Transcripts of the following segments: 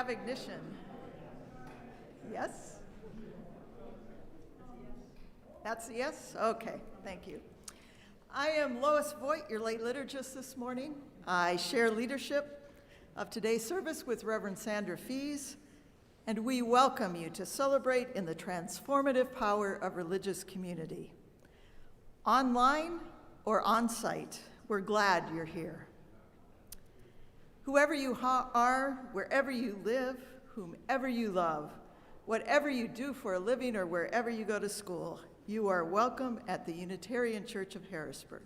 have ignition? Yes? That's a yes? Okay, thank you. I am Lois Voigt, your late liturgist this morning. I share leadership of today's service with Reverend Sandra Fees, and we welcome you to celebrate in the transformative power of religious community. Online or on-site, we're glad you're here. Whoever you are, wherever you live, whomever you love, whatever you do for a living or wherever you go to school, you are welcome at the Unitarian Church of Harrisburg.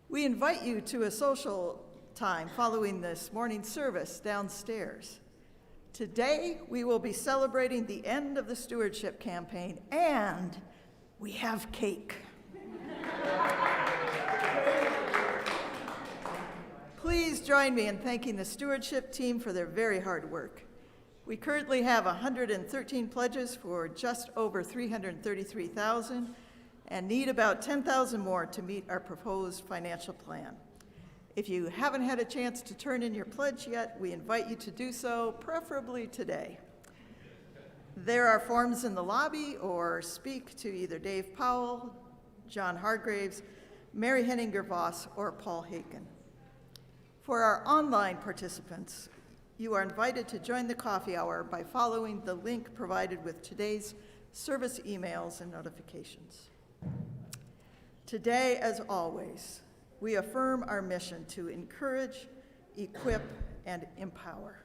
We invite you to a social time following this morning's service downstairs. Today, we will be celebrating the end of the stewardship campaign, and we have cake. Please join me in thanking the stewardship team for their very hard work. We currently have 113 pledges for just over $333,000 and need about 10,000 more to meet our proposed financial plan. If you haven't had a chance to turn in your pledge yet, we invite you to do so, preferably today. There are forms in the lobby, or speak to either Dave Powell, John Hargraves, Mary Henninger-Voss, or Paul Haken. For our online participants, you are invited to join the coffee hour by following the link provided with today's service emails and notifications. Today, as always, we affirm our mission to encourage, equip, and empower.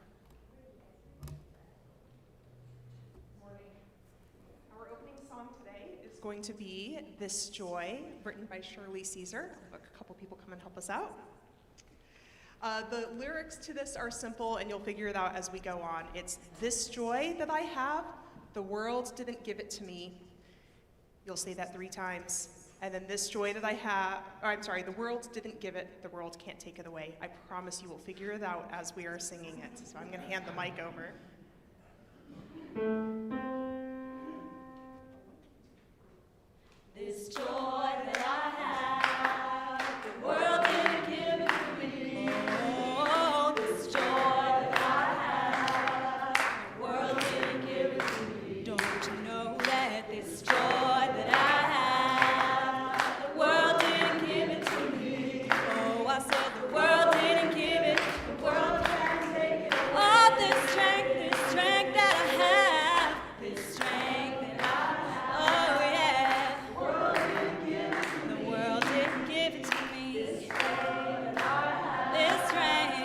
Our opening song today is going to be This Joy, written by Shirley Caesar. I'll have a couple people come and help us out. The lyrics to this are simple, and you'll figure it out as we go on. It's this joy that I have, the world didn't give it to me. You'll say that 3 times. And then this joy that I have, the world didn't give it, the world can't take it away. I promise you will figure it out as we are singing it. So I'm going to hand the mic over. This joy that I have, the world didn't give it to me. Oh, this joy that I have, the world didn't give it to me. Don't you know that this joy that I have, the world didn't give it to me. Oh, I said the world didn't give it, the world can't take it. Oh, this strength that I have, this strength that I have. Oh, yeah. The world didn't give it to me. The world didn't give it to me. This strength that I have. This strength.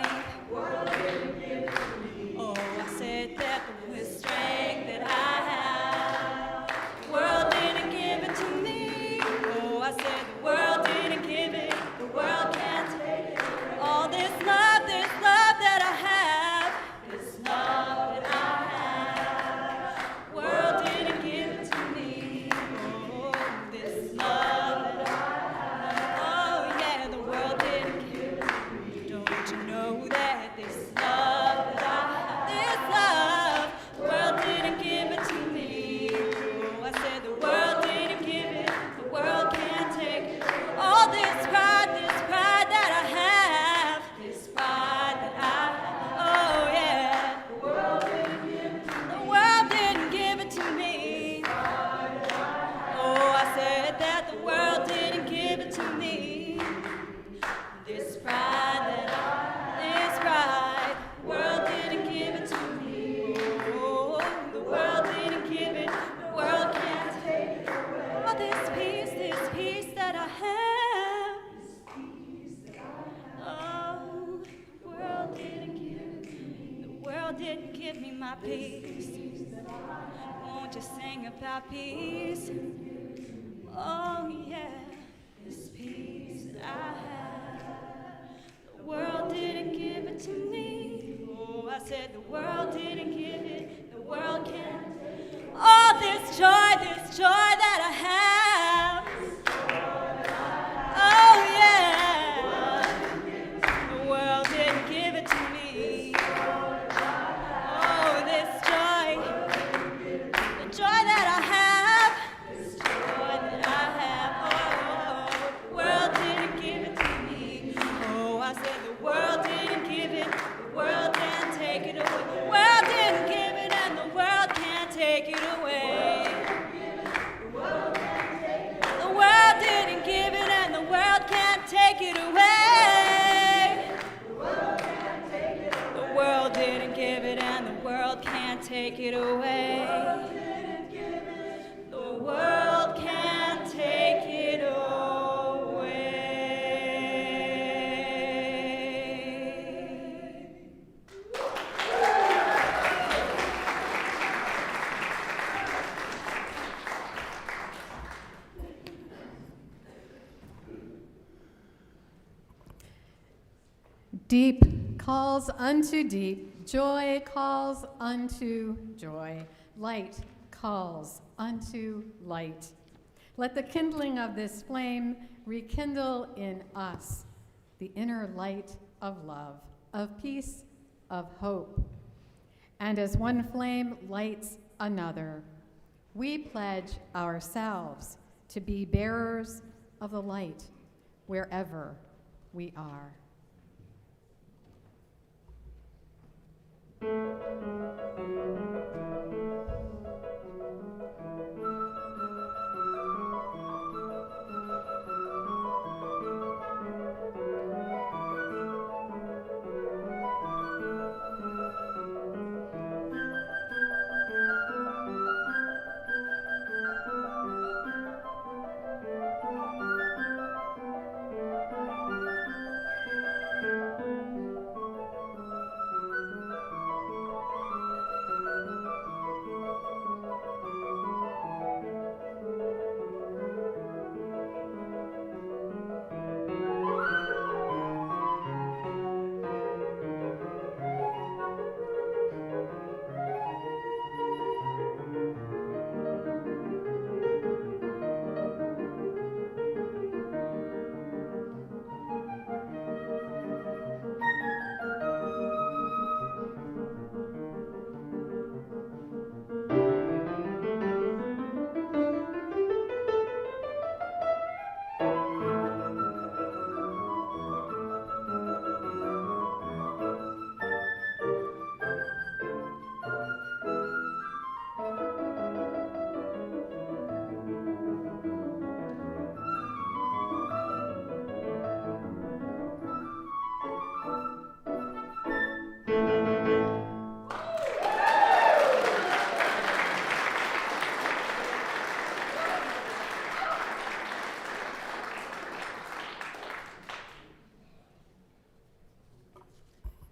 The world didn't give it to me. Oh, I said that the strength that I have. The world didn't give it to me. Oh, I said the world didn't give it. The world can't take it. All this love that I have. This love that I have. The world didn't give it to me. Oh, this love that I have. Oh, yeah, the world didn't give it to me. Don't you know that this love that I have, this love, the world didn't give it to me. Oh, I said the world didn't give it, the world can't take it. All this pride that I have, this pride that I have. Oh, yeah, the world didn't give it to me. The world didn't give it to me. Oh, I said that the world didn't give it to me. This pride that I have, this pride, the world didn't give it to me. Oh, the world didn't give it, the world can't take it away. Oh, this peace that I have, this peace that I have. Oh, the world didn't give it to me. The world didn't give me my peace. Won't you sing about peace? Oh, yeah, this peace that I have. The world didn't give it to me. Oh, I said the world didn't give it, the world can't. Oh, this joy that I have. Oh, yeah, the world didn't give it to me. Oh, this joy, the joy that I have. This joy that I have. Oh, the world didn't give it to me. Oh, I said the world didn't give it, the world can't take it away. take it away. The world can't take it away. Deep calls unto deep, joy calls unto joy, light calls unto light. Let the kindling of this flame rekindle in us the inner light of love, of peace, of hope. And as one flame lights another, we pledge ourselves to be bearers of the light wherever we are.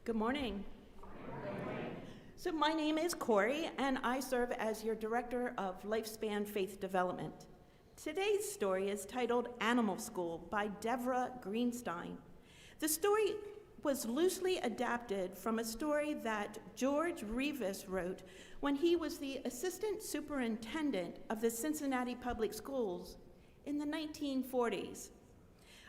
Good morning. So my name is Corey, and I serve as your Director of Lifespan Faith Development. Today's story is titled Animal School by Deborah Greenstein. The story was loosely adapted from a story that George Revis wrote when he was the Assistant Superintendent of the Cincinnati Public Schools in the 1940s.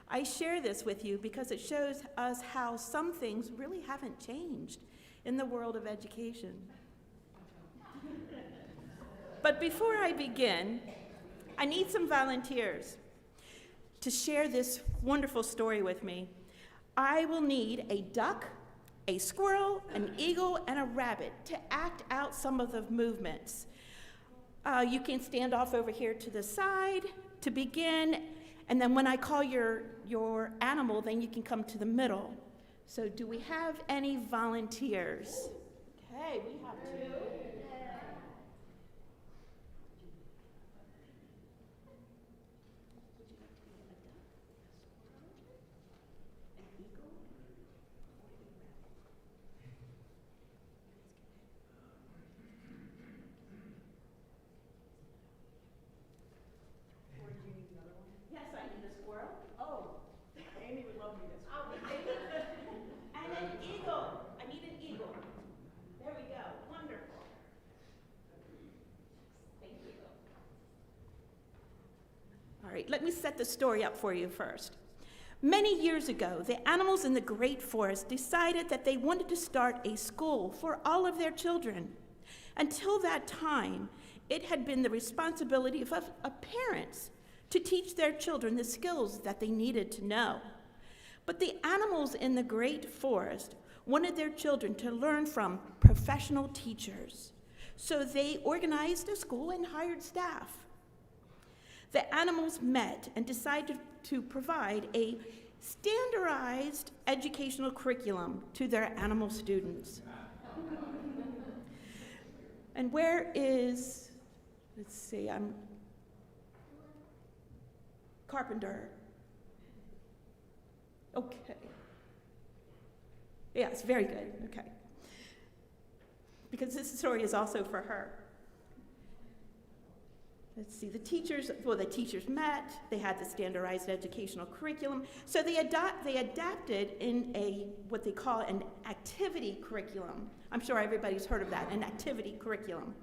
I share this with you because it shows us how some things really haven't changed in the world of education. But before I begin, I need some volunteers to share this wonderful story with me. I will need a duck, a squirrel, an eagle, and a rabbit to act out some of the movements. You can stand off over here to the side to begin, and then when I call your animal, then you can come to the middle. So do we have any volunteers? Okay, we have two. Yes, I need a squirrel. Oh, Amy would love me this. Oh, and an eagle. I need an eagle. There we go. Wonderful. Thank you. All right, let me set the story up for you first. Many years ago, the animals in the Great Forest decided that they wanted to start a school for all of their children. Until that time, it had been the responsibility of parents to teach their children the skills that they needed to know. But the animals in the Great Forest wanted their children to learn from professional teachers. So they organized a school and hired staff. The animals met and decided to provide a standardized educational curriculum to their animal students. And where is, let's see, Carpenter. Okay. Yes, very good, okay. Because this story is also for her. Let's see, the teachers met, they had the standardized educational curriculum, so they adapted in what they call an activity curriculum. I'm sure everybody's heard of that, an activity curriculum,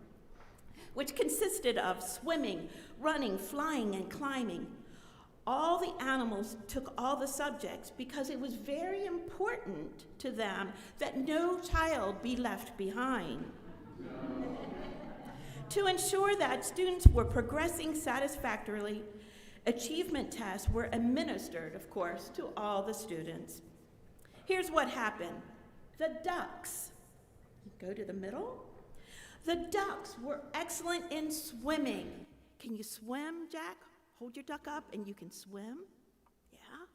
which consisted of swimming, running, flying, and climbing. All the animals took all the subjects because it was very important to them that no child be left behind. To ensure that students were progressing satisfactorily, achievement tests were administered, of course, to all the students. Here's what happened. The ducks, go to the middle. The ducks were excellent in swimming. Can you swim, Jack? Hold your duck up and you can swim. Yeah.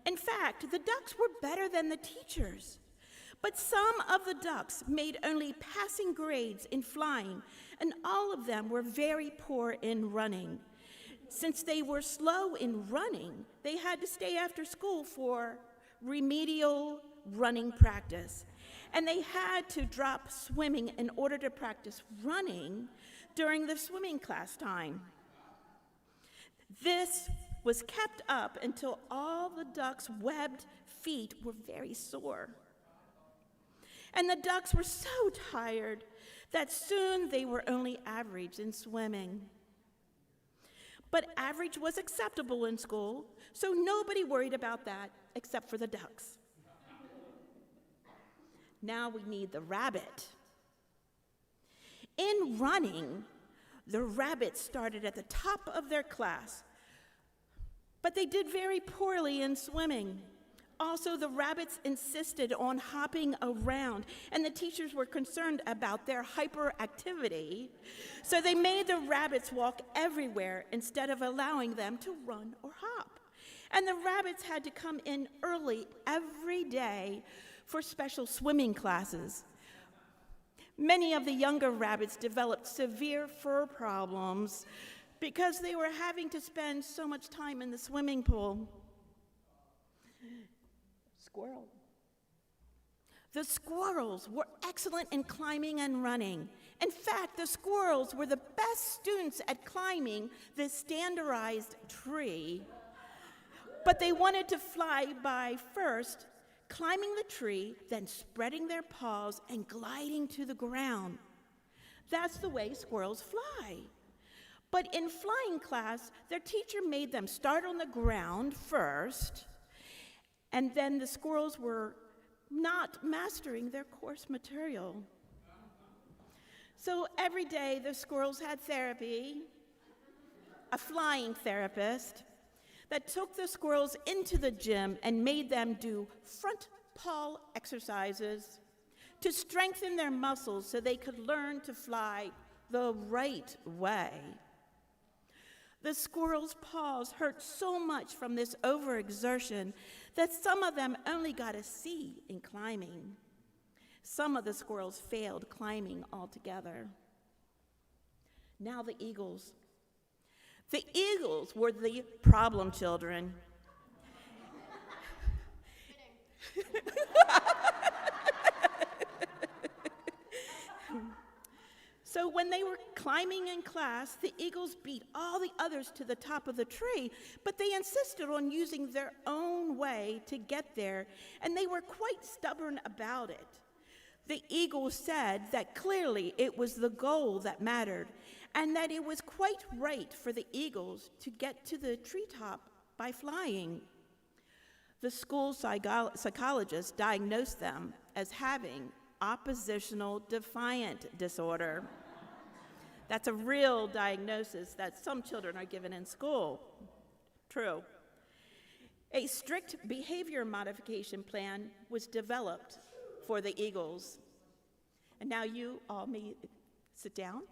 In fact, the ducks were better than the teachers. But some of the ducks made only passing grades in flying, and all of them were very poor in running. Since they were slow in running, they had to stay after school for remedial running practice. And they had to drop swimming in order to practice running during the swimming class time. This was kept up until all the ducks' webbed feet were very sore. And the ducks were so tired that soon they were only average in swimming. But average was acceptable in school, so nobody worried about that except for the ducks. Now we need the rabbit. In running, the rabbits started at the top of their class, but they did very poorly in swimming. Also, the rabbits insisted on hopping around, and the teachers were concerned about their hyperactivity, so they made the rabbits walk everywhere instead of allowing them to run or hop. And the rabbits had to come in early every day for special swimming classes. Many of the younger rabbits developed severe fur problems because they were having to spend so much time in the swimming pool. Squirrel. The squirrels were excellent in climbing and running. In fact, the squirrels were the best students at climbing the standardized tree. But they wanted to fly by first, climbing the tree, then spreading their paws and gliding to the ground. That's the way squirrels fly. But in flying class, their teacher made them start on the ground first, and then the squirrels were not mastering their course material. So every day the squirrels had therapy, a flying therapist, that took the squirrels into the gym and made them do front paw exercises to strengthen their muscles so they could learn to fly the right way. The squirrels' paws hurt so much from this overexertion that some of them only got a C in climbing. Some of the squirrels failed climbing altogether. Now the eagles. The eagles were the problem children. So when they were climbing in class, the eagles beat all the others to the top of the tree, but they insisted on using their own way to get there, and they were quite stubborn about it. The eagles said that clearly it was the goal that mattered, and that it was quite right for the eagles to get to the treetop by flying. The school psychologist diagnosed them as having oppositional defiant disorder. That's a real diagnosis that some children are given in school. True. A strict behavior modification plan was developed for the eagles. And now you all may sit down.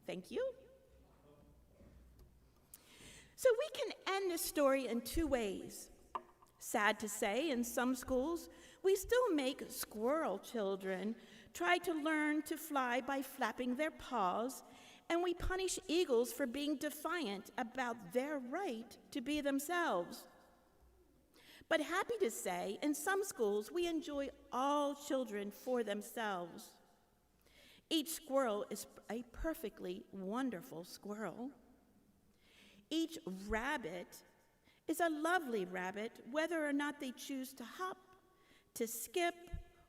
Thank you. So we can end this story in two ways. Sad to say, in some schools, we still make squirrel children try to learn to fly by flapping their paws, and we punish eagles for being defiant about their right to be themselves. But happy to say, in some schools, we enjoy all children for themselves. Each squirrel is a perfectly wonderful squirrel. Each rabbit is a lovely rabbit, whether or not they choose to hop, to skip,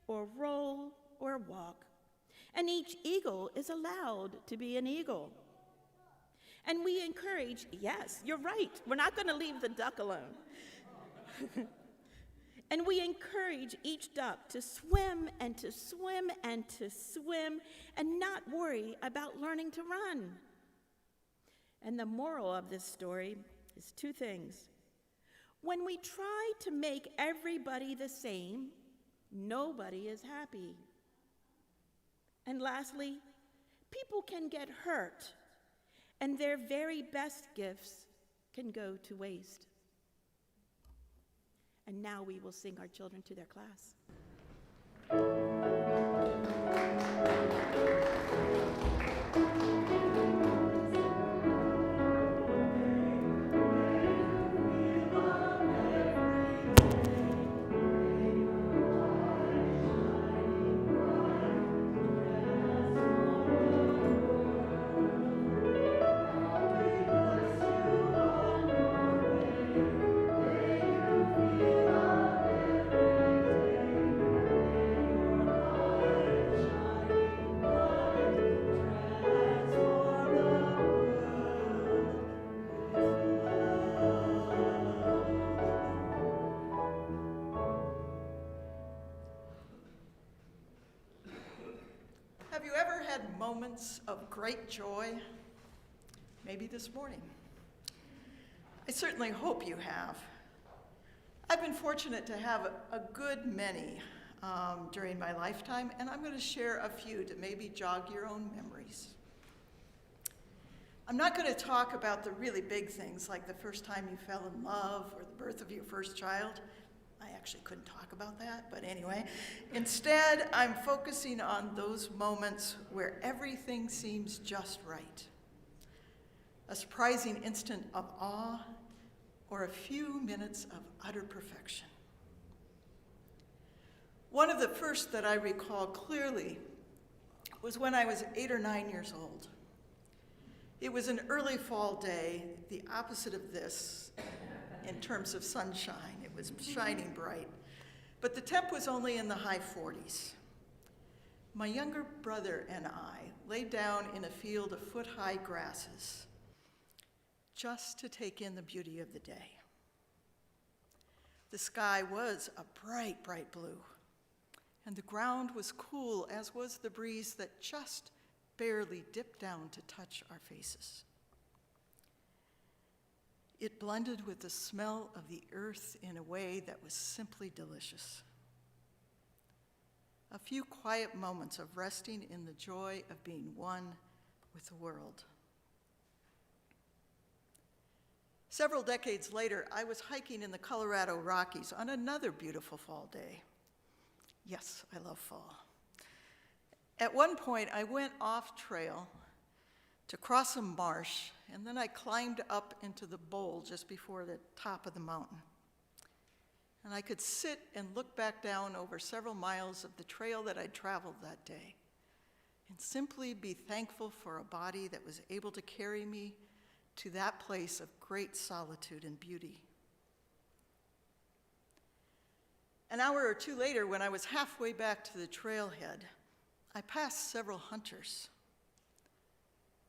or roll, or walk. And each eagle is allowed to be an eagle. And we encourage, yes, you're right, we're not going to leave the duck alone. And we encourage each duck to swim and to swim and to swim and not worry about learning to run. And the moral of this story is two things. When we try to make everybody the same, nobody is happy. And lastly, people can get hurt, and their very best gifts can go to waste. And now we will sing our children to their class. Have you ever had moments of great joy? Maybe this morning. I certainly hope you have. I've been fortunate to have a good many during my lifetime, and I'm going to share a few to maybe jog your own memories. I'm not going to talk about the really big things like the first time you fell in love or the birth of your first child. I actually couldn't talk about that, but anyway. Instead, I'm focusing on those moments where everything seems just right. A surprising instant of awe, or a few minutes of utter perfection. One of the first that I recall clearly was when I was 8 or 9 years old. It was an early fall day, the opposite of this in terms of sunshine. It was shining bright, but the temp was only in the high 40s. My younger brother and I laid down in a field of foot-high grasses just to take in the beauty of the day. The sky was a bright, bright blue, and the ground was cool, as was the breeze that just barely dipped down to touch our faces. It blended with the smell of the earth in a way that was simply delicious. A few quiet moments of resting in the joy of being one with the world. Several decades later, I was hiking in the Colorado Rockies on another beautiful fall day. Yes, I love fall. At one point, I went off trail to cross a marsh, and then I climbed up into the bowl just before the top of the mountain. And I could sit and look back down over several miles of the trail that I'd traveled that day, and simply be thankful for a body that was able to carry me to that place of great solitude and beauty. An hour or two later, when I was halfway back to the trailhead, I passed several hunters.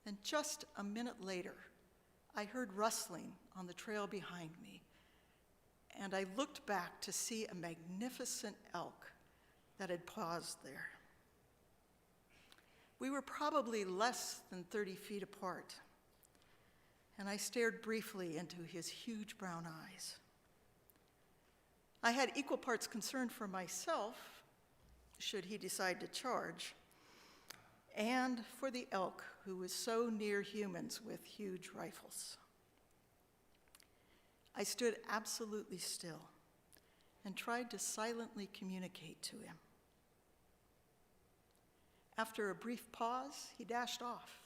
And just a minute later, I heard rustling on the trail behind me, and I looked back to see a magnificent elk that had paused there. We were probably less than 30 feet apart, and I stared briefly into his huge brown eyes. I had equal parts concern for myself, should he decide to charge, and for the elk who was so near humans with huge rifles. I stood absolutely still and tried to silently communicate to him. After a brief pause, he dashed off,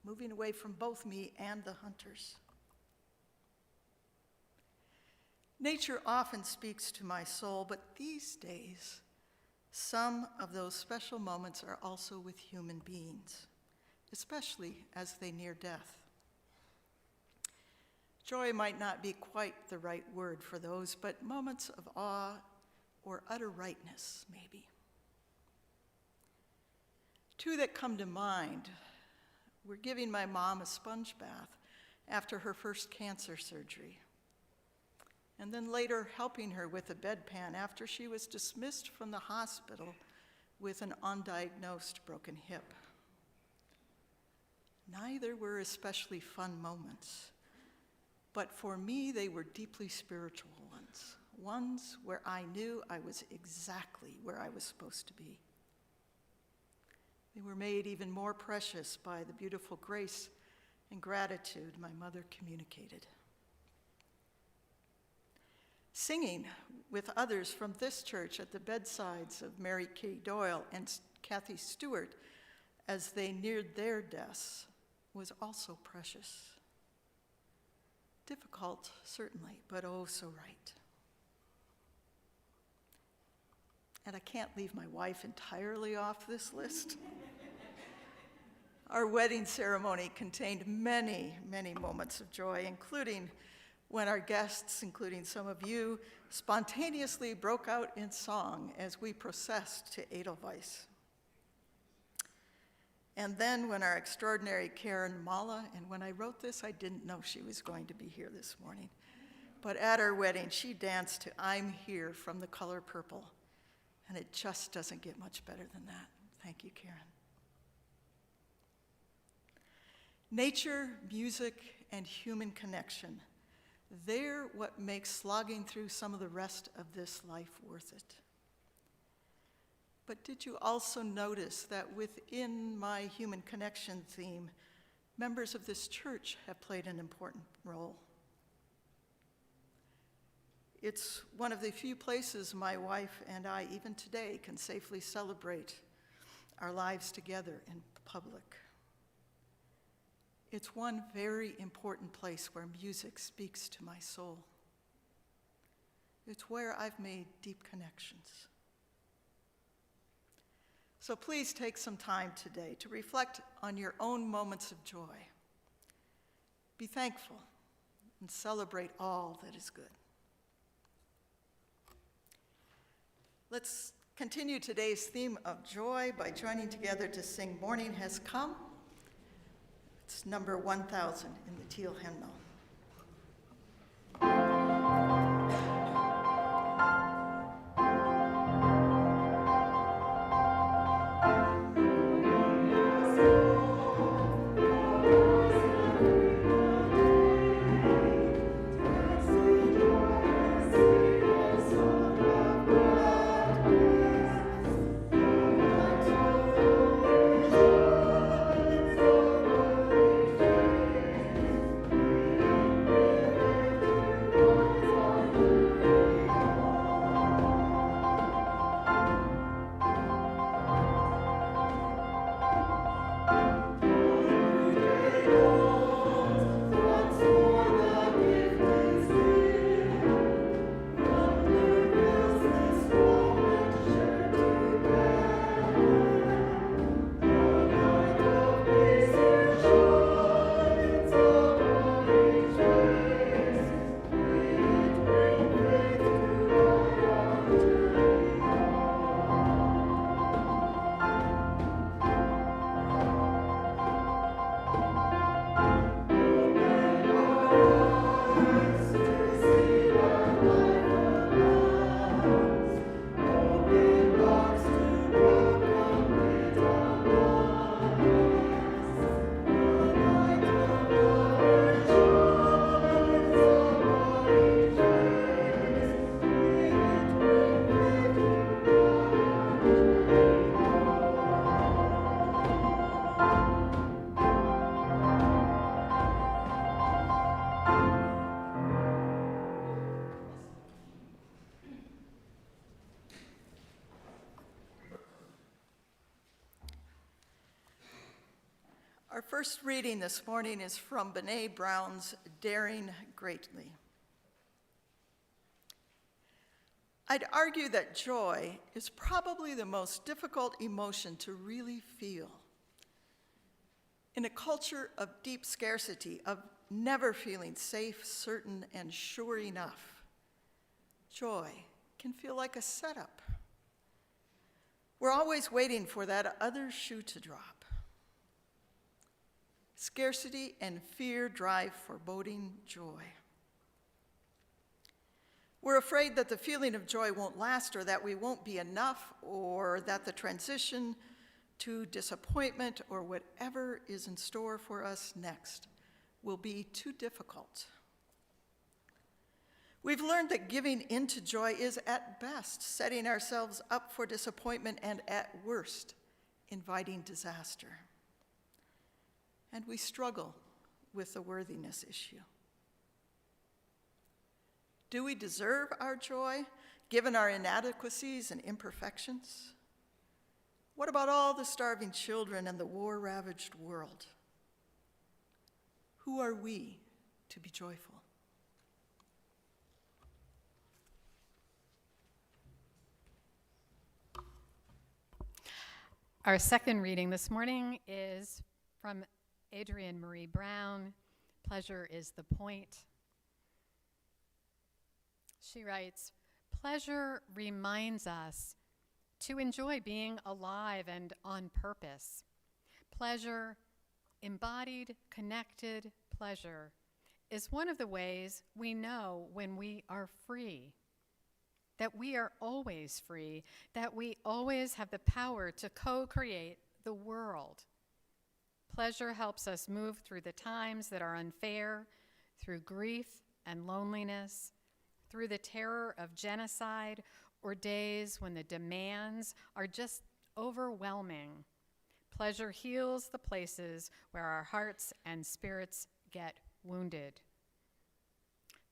moving away from both me and the hunters. Nature often speaks to my soul, but these days, some of those special moments are also with human beings, especially as they near death. Joy might not be quite the right word for those, but moments of awe or utter rightness, maybe. Two that come to mind were giving my mom a sponge bath after her first cancer surgery, and then later helping her with a bedpan after she was dismissed from the hospital with an undiagnosed broken hip. Neither were especially fun moments, but for me they were deeply spiritual ones where I knew I was exactly where I was supposed to be. They were made even more precious by the beautiful grace and gratitude my mother communicated. Singing with others from this church at the bedsides of Mary Kay Doyle and Kathy Stewart as they neared their deaths was also precious. Difficult, certainly, but oh so right. And I can't leave my wife entirely off this list. Our wedding ceremony contained many, many moments of joy, including when our guests, including some of you, spontaneously broke out in song as we processed to Edelweiss. And then when our extraordinary Karen Mala, and when I wrote this, I didn't know she was going to be here this morning, but at our wedding, she danced to I'm Here from The Color Purple, and it just doesn't get much better than that. Thank you, Karen. Nature, music, and human connection, they're what makes slogging through some of the rest of this life worth it. But did you also notice that within my human connection theme, members of this church have played an important role? It's one of the few places my wife and I, even today, can safely celebrate our lives together in public. It's one very important place where music speaks to my soul. It's where I've made deep connections. So please take some time today to reflect on your own moments of joy. Be thankful and celebrate all that is good. Let's continue today's theme of joy by joining together to sing Morning Has Come. It's number 1000 in the Teal hymnal. first reading this morning is from Brené Brown's Daring Greatly. I'd argue that joy is probably the most difficult emotion to really feel. In a culture of deep scarcity, of never feeling safe, certain, and sure enough, joy can feel like a setup. We're always waiting for that other shoe to drop. Scarcity and fear drive foreboding joy. We're afraid that the feeling of joy won't last, or that we won't be enough, or that the transition to disappointment or whatever is in store for us next will be too difficult. We've learned that giving into joy is at best setting ourselves up for disappointment, and at worst, inviting disaster. And we struggle with the worthiness issue. Do we deserve our joy, given our inadequacies and imperfections? What about all the starving children and the war-ravaged world? Who are we to be joyful? Our second reading this morning is from Adrienne Marie Brown. Pleasure is the point. She writes, "Pleasure reminds us to enjoy being alive and on purpose. Pleasure, embodied, connected pleasure, is one of the ways we know when we are free, that we are always free, that we always have the power to co-create the world. Pleasure helps us move through the times that are unfair, through grief and loneliness, through the terror of genocide, or days when the demands are just overwhelming. Pleasure heals the places where our hearts and spirits get wounded.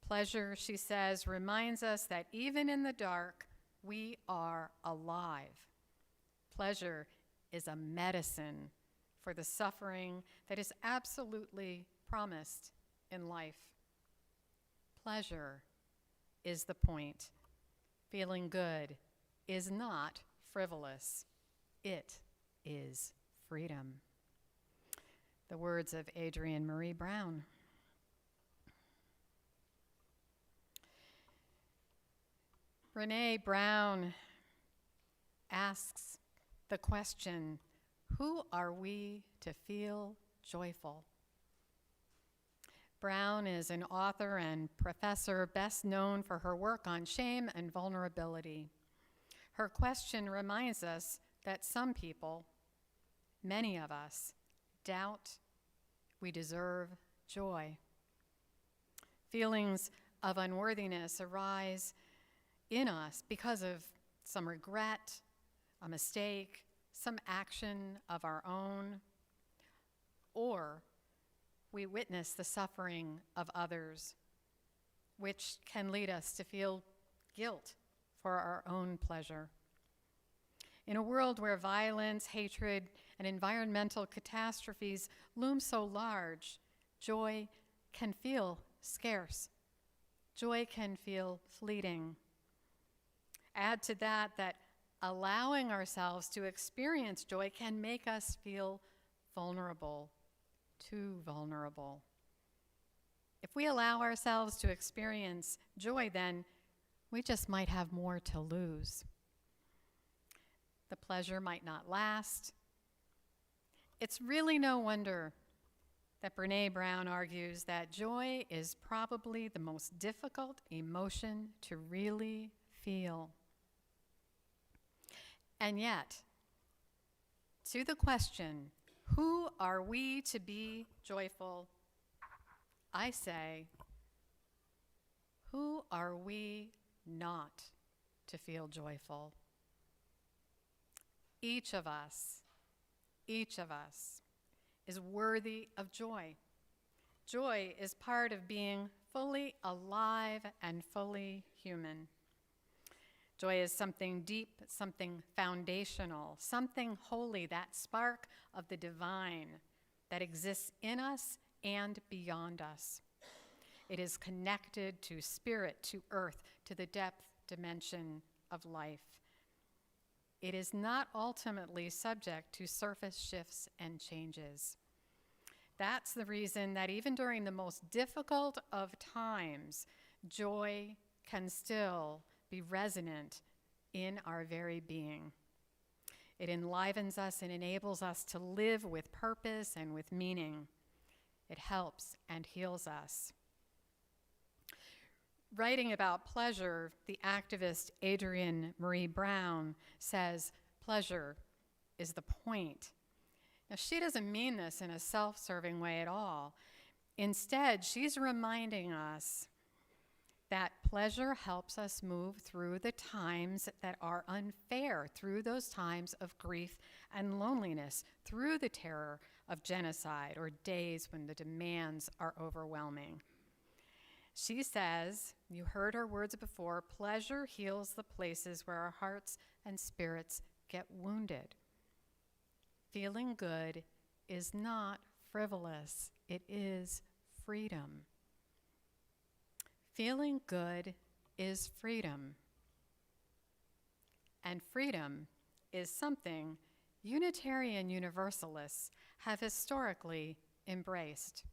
Pleasure," she says, "reminds us that even in the dark, we are alive. Pleasure is a medicine for the suffering that is absolutely promised in life. Pleasure is the point. Feeling good is not frivolous. It is freedom." The words of Adrienne Marie Brown. Brené Brown asks the question, who are we to feel joyful? Brown is an author and professor best known for her work on shame and vulnerability. Her question reminds us that some people, many of us, doubt we deserve joy. Feelings of unworthiness arise in us because of some regret, a mistake, some action of our own, or we witness the suffering of others, which can lead us to feel guilt for our own pleasure. In a world where violence, hatred, and environmental catastrophes loom so large, joy can feel scarce. Joy can feel fleeting. Add to that allowing ourselves to experience joy can make us feel vulnerable, too vulnerable. If we allow ourselves to experience joy, then we just might have more to lose. The pleasure might not last. It's really no wonder that Brené Brown argues that joy is probably the most difficult emotion to really feel. And yet, to the question, who are we to be joyful? I say, who are we not to feel joyful? Each of us is worthy of joy. Joy is part of being fully alive and fully human. Joy is something deep, something foundational, something holy, that spark of the divine that exists in us and beyond us. It is connected to spirit, to earth, to the depth dimension of life. It is not ultimately subject to surface shifts and changes. That's the reason that even during the most difficult of times, joy can still be resonant in our very being. It enlivens us and enables us to live with purpose and with meaning. It helps and heals us. Writing about pleasure, the activist Brené Brown says, pleasure is the point. Now, she doesn't mean this in a self-serving way at all. Instead, she's reminding us that pleasure helps us move through the times that are unfair, through those times of grief and loneliness, through the terror of genocide or days when the demands are overwhelming. She says, you heard her words before, pleasure heals the places where our hearts and spirits get wounded. Feeling good is not frivolous, it is freedom. Feeling good is freedom. And freedom is something Unitarian Universalists have historically embraced.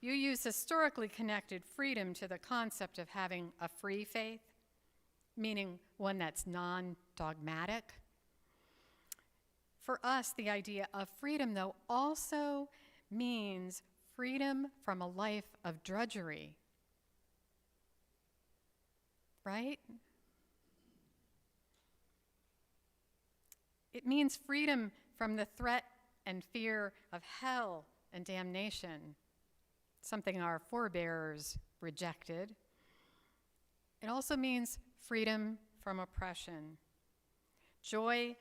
You use historically connected freedom to the concept of having a free faith, meaning one that's non-dogmatic. For us, the idea of freedom, though, also means freedom from a life of drudgery. Right? It means freedom from the threat and fear of hell and damnation, something our forebears rejected. It also means freedom from oppression. Joy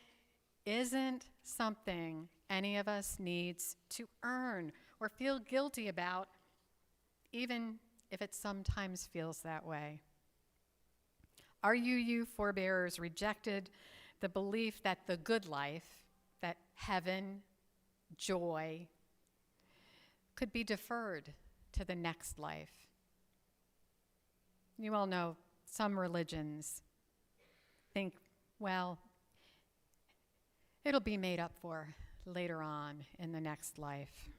isn't something any of us needs to earn or feel guilty about, even if it sometimes feels that way. Our UU forebears rejected the belief that the good life, that heaven, joy, could be deferred to the next life. You all know some religions think, well, it'll be made up for later on in the next life.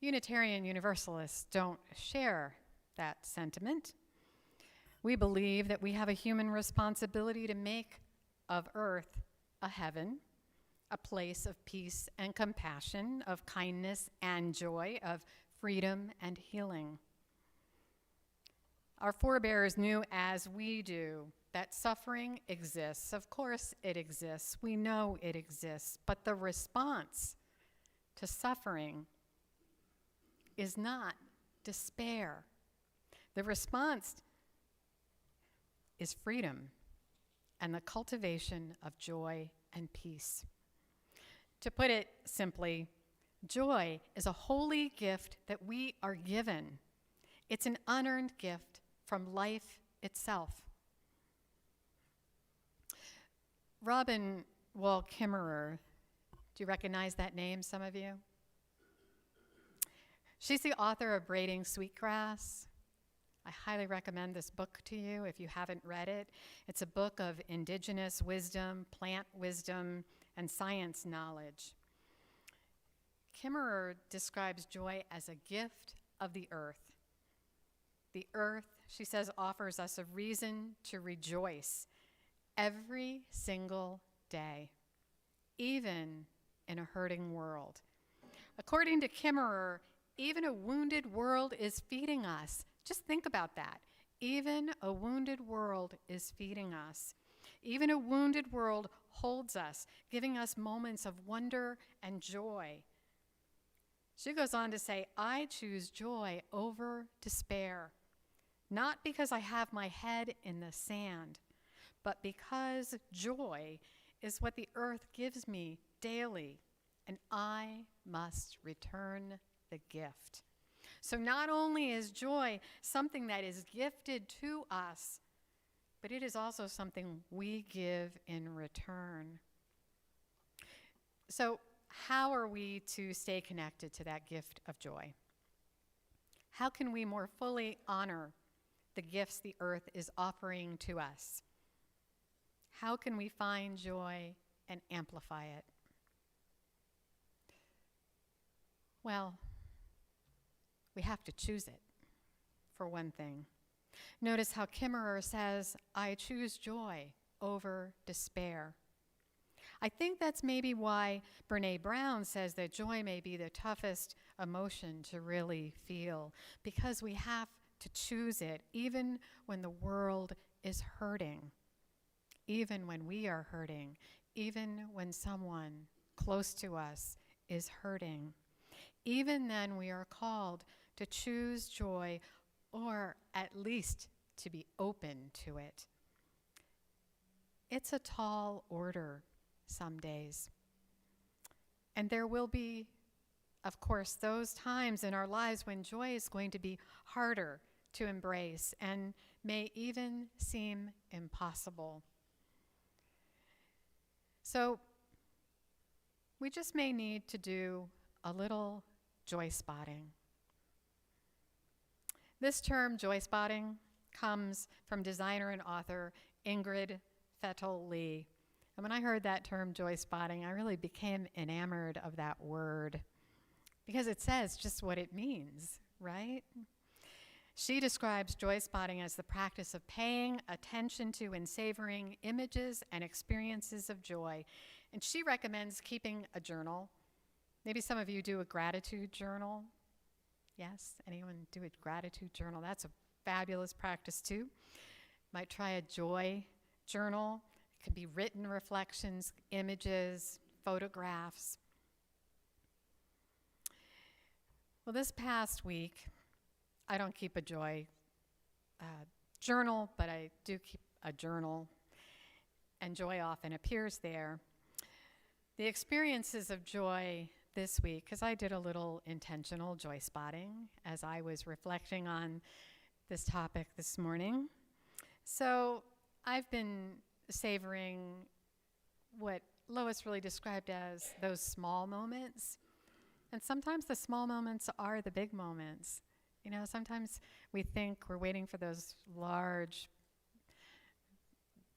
Unitarian Universalists don't share that sentiment. We believe that we have a human responsibility to make of earth a heaven, a place of peace and compassion, of kindness and joy, of freedom and healing. Our forebears knew, as we do, that suffering exists. Of course it exists. We know it exists. But the response to suffering is not despair. The response is freedom and the cultivation of joy and peace. To put it simply, joy is a holy gift that we are given. It's an unearned gift from life itself. Robin Wall Kimmerer, do you recognize that name, some of you? She's the author of Braiding Sweetgrass. I highly recommend this book to you if you haven't read it. It's a book of indigenous wisdom, plant wisdom, and science knowledge. Kimmerer describes joy as a gift of the earth. The earth, she says, offers us a reason to rejoice every single day, even in a hurting world. According to Kimmerer, even a wounded world is feeding us. Just think about that. Even a wounded world is feeding us. Even a wounded world holds us, giving us moments of wonder and joy. She goes on to say, I choose joy over despair, not because I have my head in the sand, but because joy is what the earth gives me daily, and I must return the gift. So not only is joy something that is gifted to us, but it is also something we give in return. So how are we to stay connected to that gift of joy? How can we more fully honor the gifts the earth is offering to us? How can we find joy and amplify it? Well, we have to choose it, for one thing. Notice how Kimmerer says, I choose joy over despair. I think that's maybe why Brené Brown says that joy may be the toughest emotion to really feel, because we have to choose it even when the world is hurting, even when we are hurting, even when someone close to us is hurting. Even then, we are called to choose joy, or at least to be open to it. It's a tall order some days. And there will be, of course, those times in our lives when joy is going to be harder to embrace and may even seem impossible. So we just may need to do a little joy spotting. This term, joy spotting, comes from designer and author Ingrid Fettel-Lee. And when I heard that term, joy spotting, I really became enamored of that word because it says just what it means, right? She describes joy spotting as the practice of paying attention to and savoring images and experiences of joy. And she recommends keeping a journal. Maybe some of you do a gratitude journal. Yes, anyone do a gratitude journal? That's a fabulous practice too. Might try a joy journal. It could be written reflections, images, photographs. Well, this past week, I don't keep a joy journal, but I do keep a journal, and joy often appears there. The experiences of joy this week, because I did a little intentional joy spotting as I was reflecting on this topic this morning. So I've been savoring what Lois really described as those small moments. And sometimes the small moments are the big moments. You know, sometimes we think we're waiting for those large,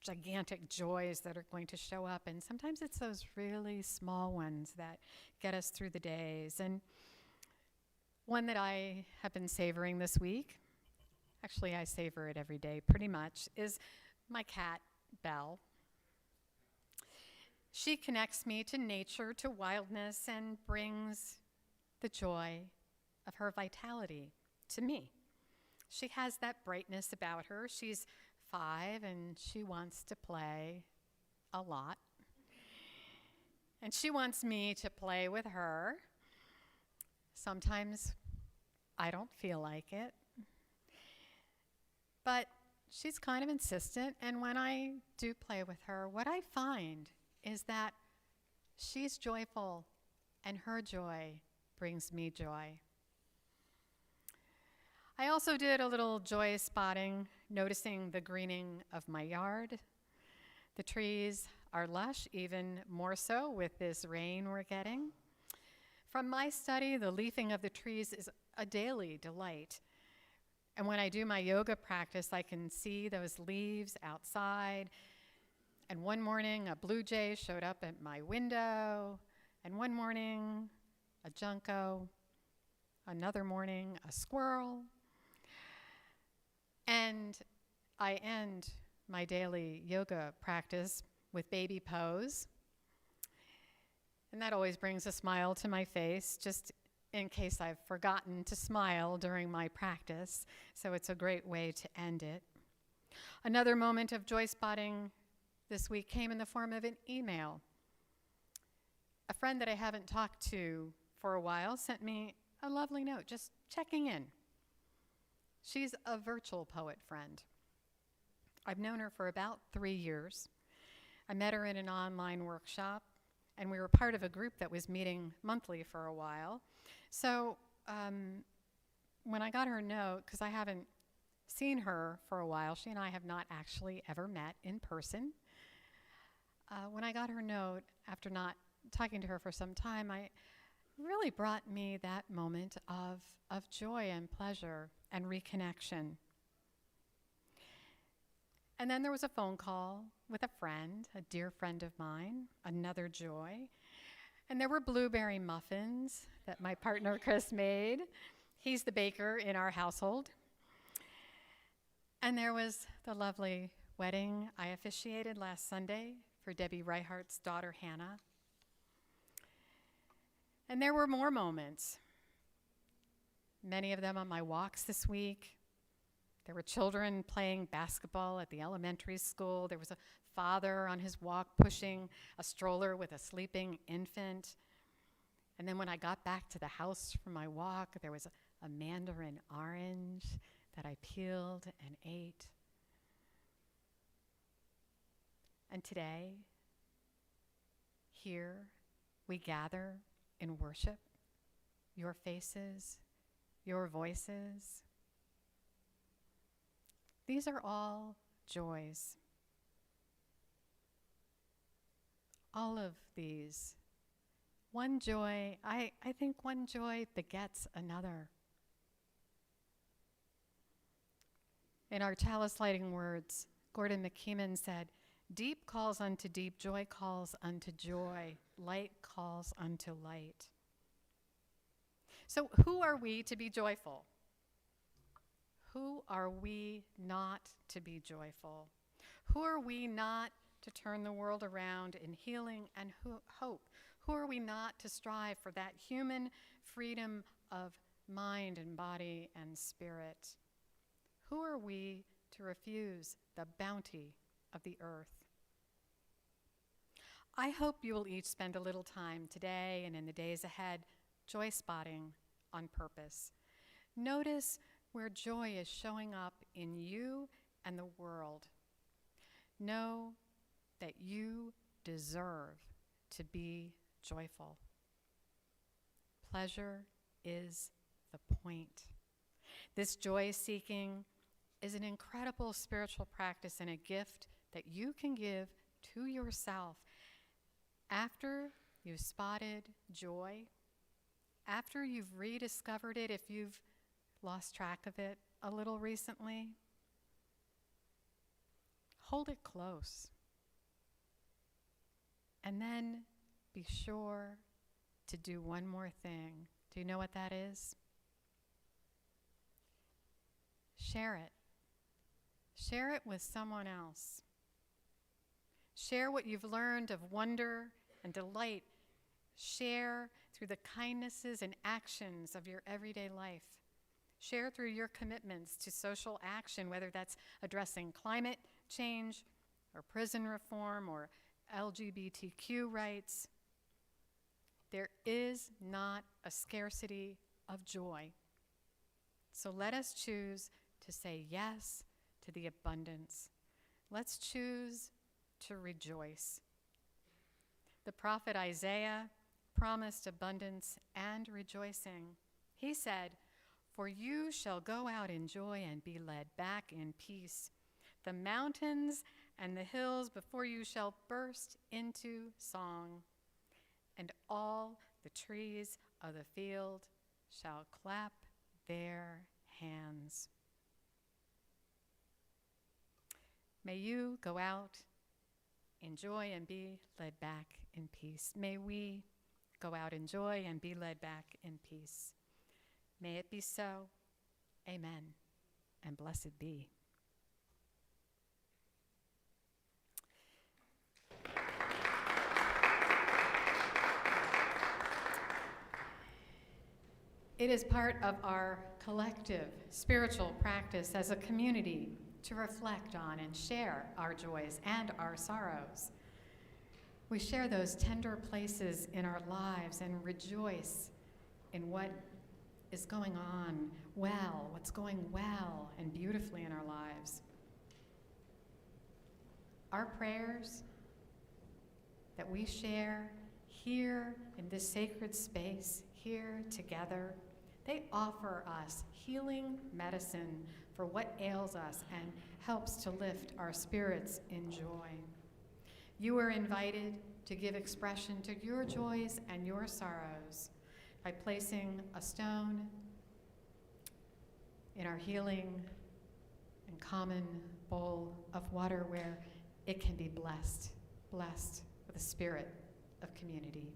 gigantic joys that are going to show up, and sometimes it's those really small ones that get us through the days. And one that I have been savoring this week, actually I savor it every day pretty much, is my cat, Belle. She connects me to nature, to wildness, and brings the joy of her vitality to me. She has that brightness about her. She's 5 and she wants to play a lot. And she wants me to play with her. Sometimes I don't feel like it. But she's kind of insistent, and when I do play with her, what I find is that she's joyful and her joy brings me joy. I also did a little joy spotting, noticing the greening of my yard. The trees are lush, even more so with this rain we're getting. From my study, the leafing of the trees is a daily delight. And when I do my yoga practice, I can see those leaves outside. And one morning, a blue jay showed up at my window. And one morning, a junco. Another morning, a squirrel. And I end my daily yoga practice with baby pose. And that always brings a smile to my face, just in case I've forgotten to smile during my practice. So it's a great way to end it. Another moment of joy spotting this week came in the form of an email. A friend that I haven't talked to for a while sent me a lovely note, just checking in. She's a virtual poet friend. I've known her for about 3 years. I met her in an online workshop, and we were part of a group that was meeting monthly for a while. So when I got her note, because I haven't seen her for a while, she and I have not actually ever met in person. When I got her note, after not talking to her for some time, I really brought me that moment of joy and pleasure and reconnection. And then there was a phone call with a friend, a dear friend of mine, another joy. And there were blueberry muffins that my partner Chris made. He's the baker in our household. And there was the lovely wedding I officiated last Sunday for Debbie Reihart's daughter, Hannah. And there were more moments, many of them on my walks this week. There were children playing basketball at the elementary school. There was a father on his walk pushing a stroller with a sleeping infant. And then when I got back to the house from my walk, there was a mandarin orange that I peeled and ate. And today, here, we gather in worship, your faces, your voices. These are all joys. All of these. One joy, I think one joy begets another. In our chalice lighting words, Gordon McKeeman said, "Deep calls unto deep, joy calls unto joy, light calls unto light." So who are we to be joyful? Who are we not to be joyful? Who are we not to turn the world around in healing and hope? Who are we not to strive for that human freedom of mind and body and spirit? Who are we to refuse the bounty of the earth? I hope you will each spend a little time today and in the days ahead joy spotting on purpose. Notice where joy is showing up in you and the world. Know that you deserve to be joyful. Pleasure is the point. This joy seeking is an incredible spiritual practice and a gift that you can give to yourself after you've spotted joy, after you've rediscovered it, if you've lost track of it a little recently. Hold it close. And then be sure to do one more thing. Do you know what that is? Share it. Share it with someone else. Share what you've learned of wonder and delight. Share through the kindnesses and actions of your everyday life. Share through your commitments to social action, whether that's addressing climate change or prison reform or LGBTQ rights. There is not a scarcity of joy. So let us choose to say yes to the abundance. Let's choose to rejoice. The prophet Isaiah promised abundance and rejoicing. He said, "For you shall go out in joy and be led back in peace. The mountains and the hills before you shall burst into song, and all the trees of the field shall clap their hands." May you go out in joy and be led back in peace. May we go out in joy and be led back in peace. May it be so. Amen. And blessed be. It is part of our collective spiritual practice as a community to reflect on and share our joys and our sorrows. We share those tender places in our lives and rejoice in what is going on well, what's going well and beautifully in our lives. Our prayers that we share here in this sacred space, here together, they offer us healing medicine for what ails us and helps to lift our spirits in joy. You are invited to give expression to your joys and your sorrows by placing a stone in our healing and common bowl of water where it can be blessed with a spirit of community.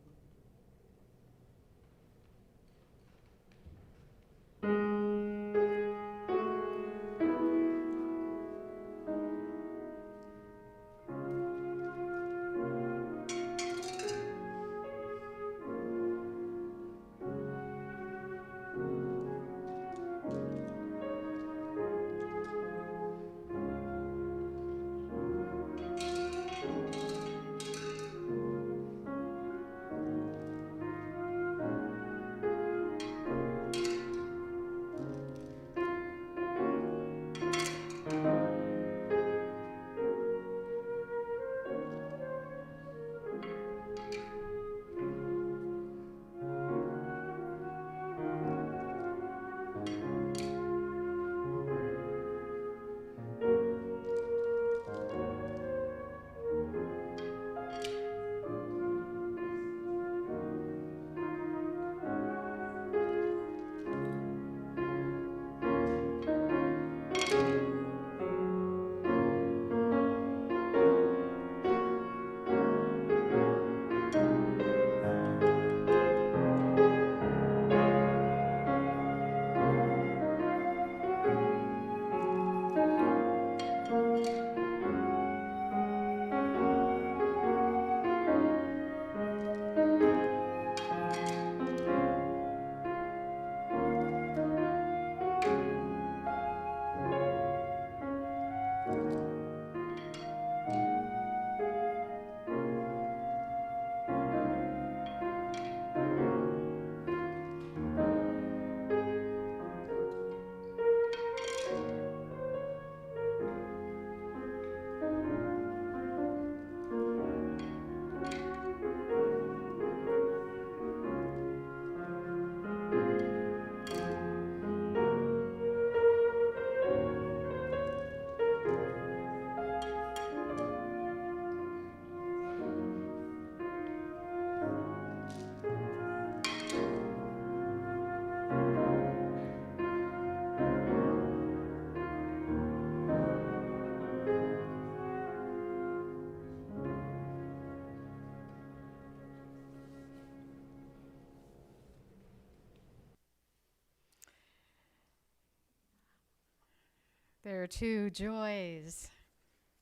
There are two joys,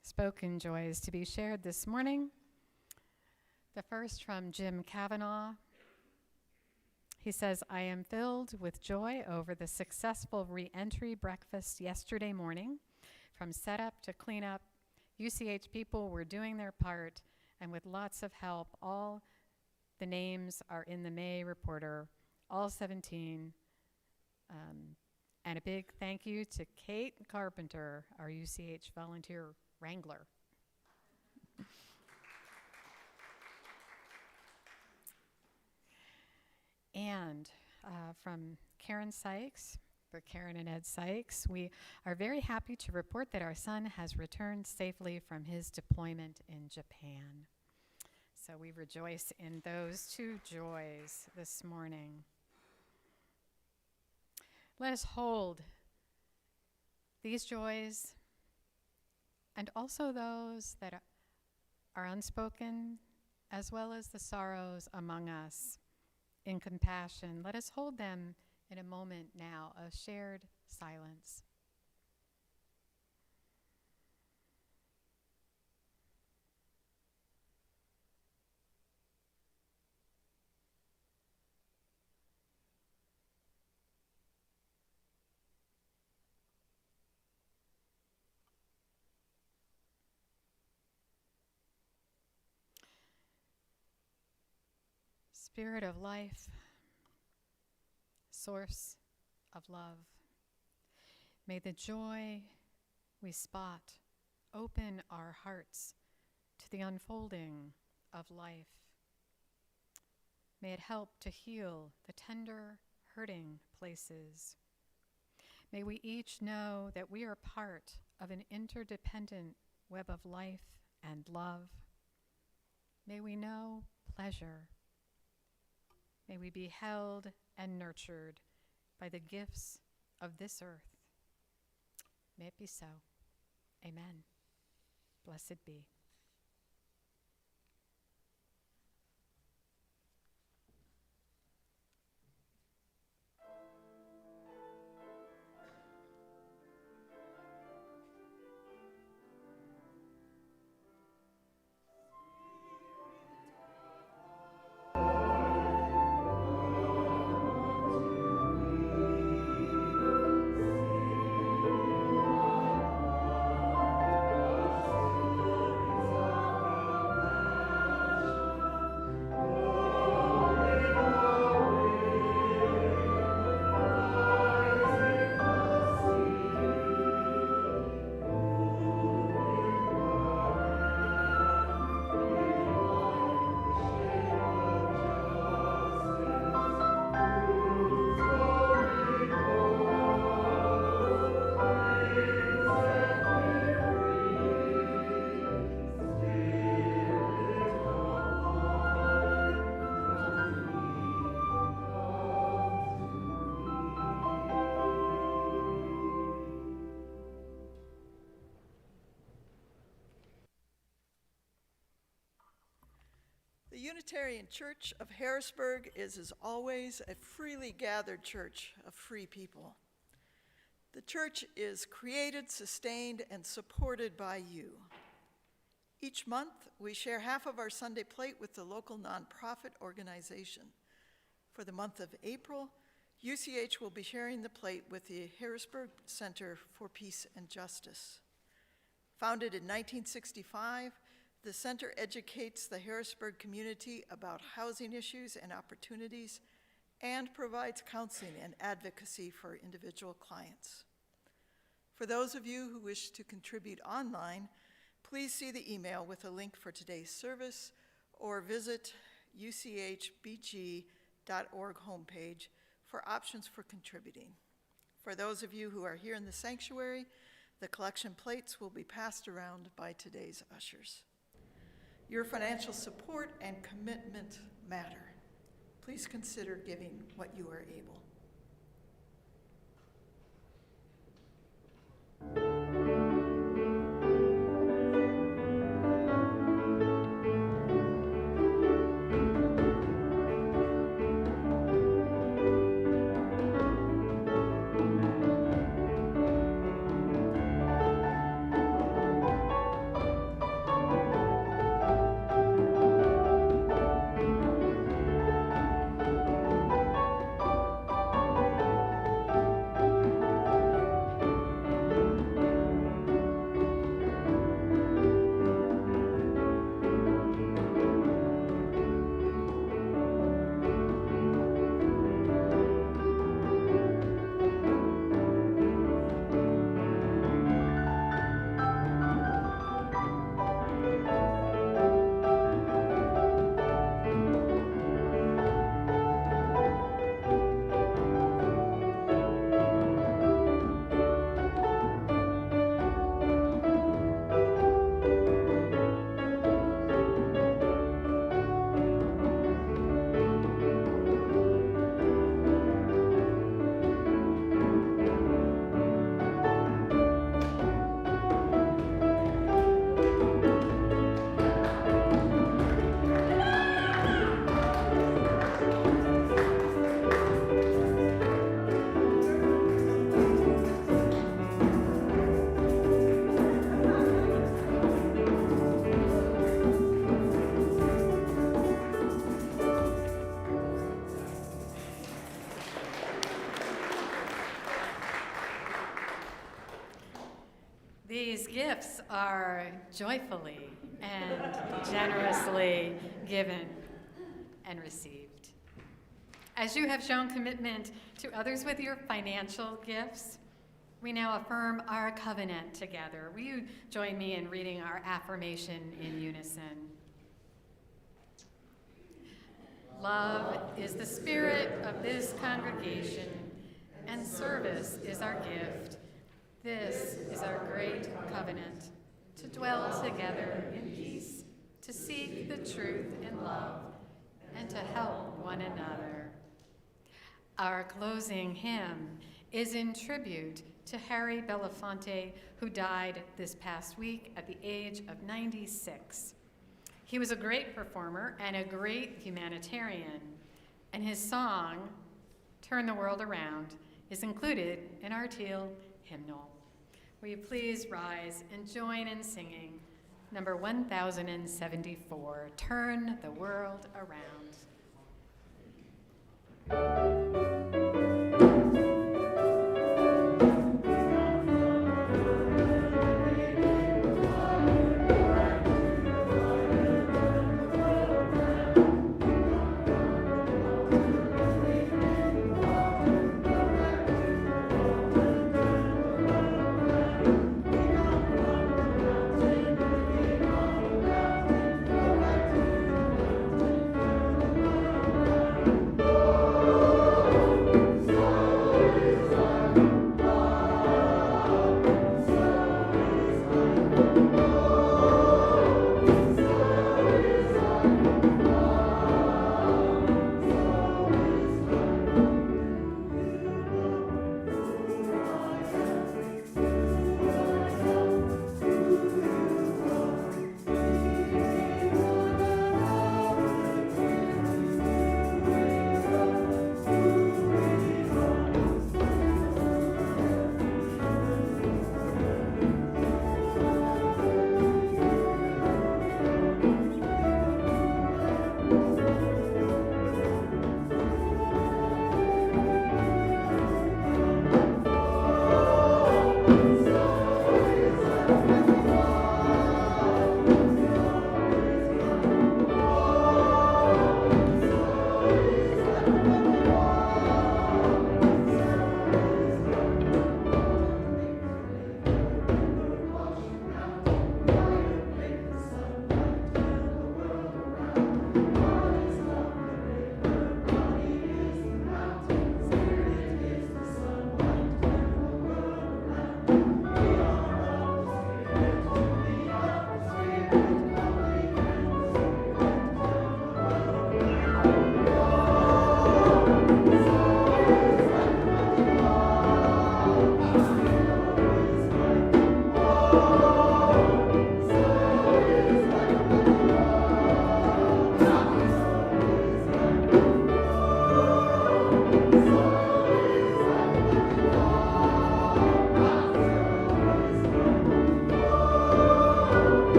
spoken joys, to be shared this morning. The first from Jim Kavanaugh. He says, I am filled with joy over the successful re-entry breakfast yesterday morning. From setup to cleanup, UCH people were doing their part, and with lots of help, all the names are in the May Reporter, all 17. And a big thank you to Kate Carpenter, our UCH volunteer wrangler. And from Karen Sykes, for Karen and Ed Sykes, we are very happy to report that our son has returned safely from his deployment in Japan. So we rejoice in those two joys this morning. Let us hold these joys and also those that are unspoken, as well as the sorrows among us, in compassion. Let us hold them in a moment now of shared silence. Spirit of life, source of love, may the joy we spot open our hearts to the unfolding of life. May it help to heal the tender, hurting places. May we each know that we are part of an interdependent web of life and love. May we know pleasure. May we be held and nurtured by the gifts of this earth. May it be so. Amen. Blessed be. The Unitarian Church of Harrisburg is, as always, a freely gathered church of free people. The church is created, sustained, and supported by you. Each month, we share half of our Sunday plate with the local nonprofit organization. For the month of April, UCH will be sharing the plate with the Harrisburg Center for Peace and Justice. Founded in 1965, the center educates the Harrisburg community about housing issues and opportunities and provides counseling and advocacy for individual clients. For those of you who wish to contribute online, please see the email with a link for today's service or visit uchbg.org homepage for options for contributing. For those of you who are here in the sanctuary, the collection plates will be passed around by today's ushers. Your financial support and commitment matter. Please consider giving what you are able. These gifts are joyfully and generously given and received. As you have shown commitment to others with your financial gifts, we now affirm our covenant together. Will you join me in reading our affirmation in unison? Love is the spirit of this congregation, and service is our gift. This is our great covenant, to dwell together in peace, to seek the truth in love, and to help one another. Our closing hymn is in tribute to Harry Belafonte, who died this past week at the age of 96. He was a great performer and a great humanitarian, and his song, Turn the World Around, is included in our teal hymnal. Will you please rise and join in singing number 1074, Turn the World Around.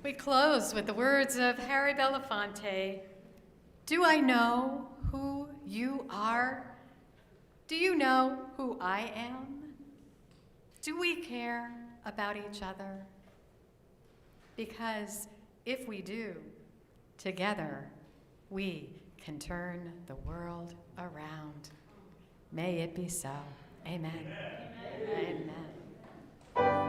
We close with the words of Harry Belafonte. Do I know who you are? Do you know who I am? Do we care about each other? Because if we do, together, we can turn the world around. May it be so. Amen. Amen. Amen.